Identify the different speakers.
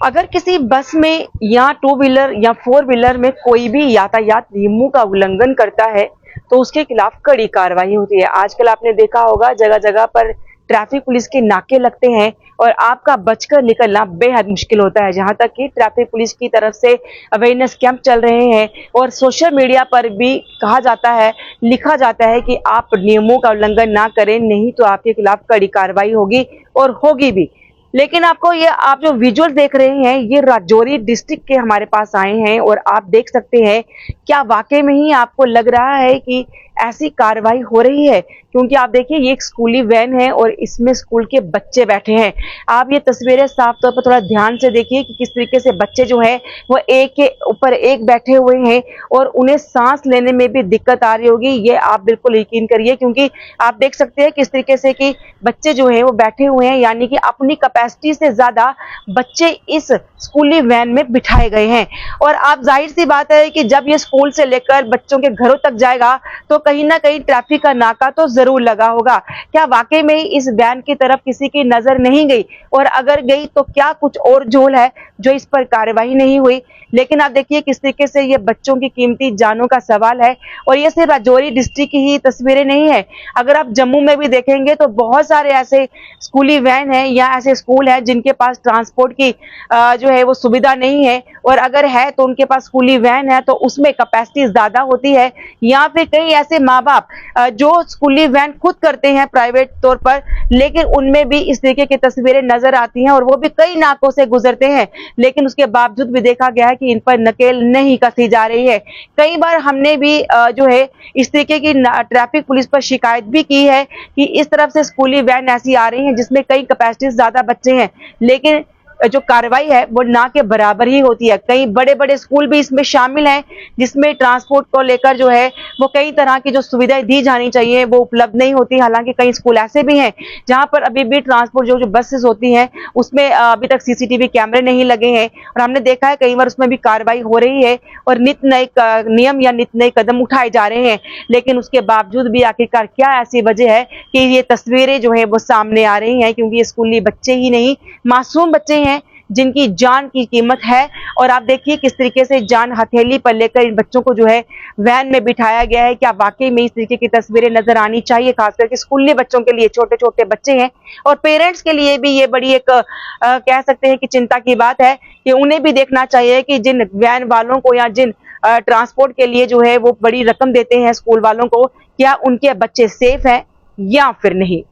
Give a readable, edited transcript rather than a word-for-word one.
Speaker 1: अगर किसी बस में या टू व्हीलर या फोर व्हीलर में कोई भी यातायात नियमों का उल्लंघन करता है तो उसके खिलाफ कड़ी कार्रवाई होती है। आजकल आपने देखा होगा जगह जगह पर ट्रैफिक पुलिस के नाके लगते हैं और आपका बचकर निकलना बेहद मुश्किल होता है। जहां तक कि ट्रैफिक पुलिस की तरफ से अवेयरनेस कैंप चल रहे हैं और सोशल मीडिया पर भी कहा जाता है, लिखा जाता है कि आप नियमों का उल्लंघन ना करें, नहीं तो आपके खिलाफ कड़ी कार्रवाई होगी और होगी भी। लेकिन आपको ये आप जो विजुअल देख रहे हैं ये राजौरी डिस्ट्रिक्ट के हमारे पास आए हैं और आप देख सकते हैं क्या वाकई में ही आपको लग रहा है कि ऐसी कार्रवाई हो रही है, क्योंकि आप देखिए ये एक स्कूली वैन है और इसमें स्कूल के बच्चे बैठे हैं। आप ये तस्वीरें साफ तौर पर थोड़ा ध्यान से देखिए कि किस तरीके से बच्चे जो है वो एक के ऊपर एक बैठे हुए हैं और उन्हें सांस लेने में भी दिक्कत आ रही होगी, ये आप बिल्कुल यकीन करिए। क्योंकि आप देख सकते हैं किस तरीके से कि बच्चे जो है वो बैठे हुए हैं, यानी कि अपनी कैपेसिटी से ज्यादा बच्चे इस स्कूली वैन में बिठाए गए हैं। और आप जाहिर सी बात है कि जब ये स्कूल से लेकर बच्चों के घरों तक जाएगा तो कहीं ना कहीं ट्रैफिक का नाका तो जरूर लगा होगा। क्या वाकई में इस वैन की तरफ किसी की नजर नहीं गई, और अगर गई तो क्या कुछ और झोल है जो इस पर कार्रवाई नहीं हुई। लेकिन आप देखिए किस तरीके से ये बच्चों की कीमती जानों का सवाल है। और ये सिर्फ राजौरी डिस्ट्रिक्ट की ही तस्वीरें नहीं है, अगर आप जम्मू में भी देखेंगे तो बहुत सारे ऐसे स्कूली वैन है या ऐसे स्कूल है जिनके पास ट्रांसपोर्ट की जो है वो सुविधा नहीं है, और अगर है तो उनके पास स्कूली वैन है तो उसमें कैपेसिटी ज्यादा होती है। या फिर कई ऐसे माँ बाप जो स्कूली वैन खुद करते हैं प्राइवेट तौर पर, लेकिन उनमें भी इस तरीके की तस्वीरें नजर आती हैं और वो भी कई नाकों से गुजरते हैं, लेकिन उसके बावजूद भी देखा गया है कि इन पर नकेल नहीं कसी जा रही है। कई बार हमने भी जो है इस तरीके की ट्रैफिक पुलिस पर शिकायत भी की है कि इस तरफ से स्कूली वैन ऐसी आ रही हैं जिसमें कई कैपेसिटी ज्यादा बच्चे हैं, लेकिन जो कार्रवाई है वो ना के बराबर ही होती है। कई बड़े बड़े स्कूल भी इसमें शामिल हैं जिसमें ट्रांसपोर्ट को लेकर जो है वो कई तरह की जो सुविधाएं दी जानी चाहिए वो उपलब्ध नहीं होती। हालांकि कई स्कूल ऐसे भी हैं जहां पर अभी भी ट्रांसपोर्ट जो बसेस होती हैं उसमें अभी तक सीसीटीवी कैमरे नहीं लगे हैं, और हमने देखा है कई बार उसमें भी कार्रवाई हो रही है और नित नए नियम या नित नए कदम उठाए जा रहे हैं। लेकिन उसके बावजूद भी आखिरकार क्या ऐसी वजह है कि ये तस्वीरें जो है वो सामने आ रही हैं, क्योंकि ये स्कूली बच्चे ही नहीं मासूम बच्चे हैं जिनकी जान की कीमत है। और आप देखिए किस तरीके से जान हथेली पर लेकर इन बच्चों को जो है वैन में बिठाया गया है। क्या वाकई में इस तरीके की तस्वीरें नजर आनी चाहिए, खासकर के स्कूली बच्चों के लिए, छोटे छोटे बच्चे हैं और पेरेंट्स के लिए भी ये बड़ी एक कह सकते हैं कि चिंता की बात है कि उन्हें भी देखना चाहिए कि जिन वैन वालों को या जिन ट्रांसपोर्ट के लिए जो है वो बड़ी रकम देते हैं स्कूल वालों को, क्या उनके बच्चे सेफ हैं या फिर नहीं।